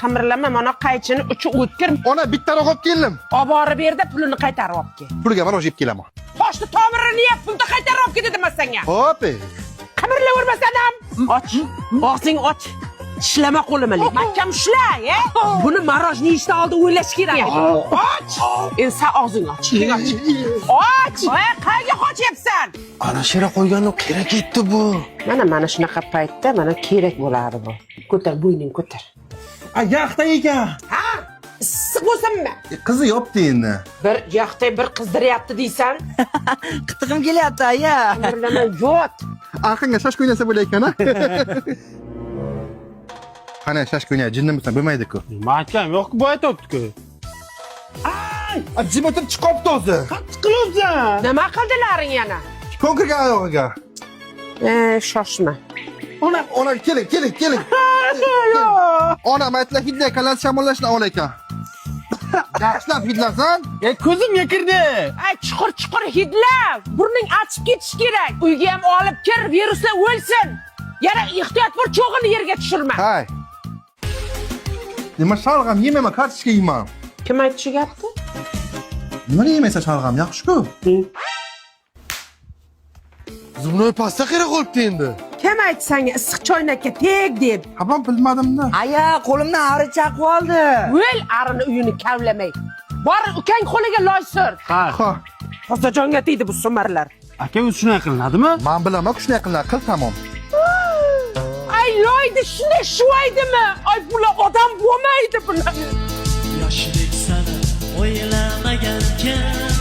Qimirlama, mana qaychini uchi o'tkir. Ona bittaroq olib keldim. Olib borib berdi, pulini qaytarib olib kel. Pulga mana yeb kelaman. Qo'shni tomirini yeb, pulni qaytarib olib kel dedim senga. Hop. Qimirlavermasan ham. Och. Og'zing och. Tishlama qo'limni. Mahkam ushla, Buni marojni yeyishdan oldin o'ylash kerak. Och. Endi sen og'zing och. Och. Qayerga qochyapsan? Ana shera qo'yganni kerak etdi bu. Mana shunaqa paytda mana kerak bo'ladi bu. Ko'tar, bo'yning ko'tar. Yaxta ekan. Ha? Issiq bo'lsinmi? Qizi yopdi endi. Bir yaxtay bir qizdiryapti deysan. Qitig'im kelyapti, aya. Qimirlama, yot. Aqlga shash o'ynasa bo'laykan-a? Qani shash o'ynay, jinnimisan bo'lmaydi-ku. Mahkam yo'q-ku, bu aytibdi-ku. Jim o'tib chiqibdi o'zi. Qattiq qilyapsan. Nima qildilaring yana? Ko'nkirga oyog'iga. Shoshma. Ona keling. Ona maytlar hidlay kalan shamollashni ol ekan. Yaxshilab hidlasan. Ko'zimga kirdi. Ay, chuqur hidla. Burning achib ketish kerak. Uyga ham olib kir, viruslar o'lsin. Yana ehtiyot bo'l, cho'g'ini yerga tushirma. Hay. Nima shalg'am yemayman, kartoshka yeyman. Kim aytdi gapni? Nima yemaysan shalg'am, yaxshi-ku. Zumnoy pasta kerak bo'libdi endi. Kim aytdi senga issiq choynakka teg deb? Habam bilmadim-da. Aya, qo'limdan ari chaqib oldi. O'l arini uyini kavlamay. Bor ukang qo'liga loy sur. Ha. Xo'jajonga tegdi bu sumarlar. Aka o'zi shunday qilinadimi? Men bilaman, shunday qilinadi, qil tamom. Ay loydi shunday shuvaydimi? Ay bular odam bo'lmaydi bular. Yoshlik sana o'ylamagankan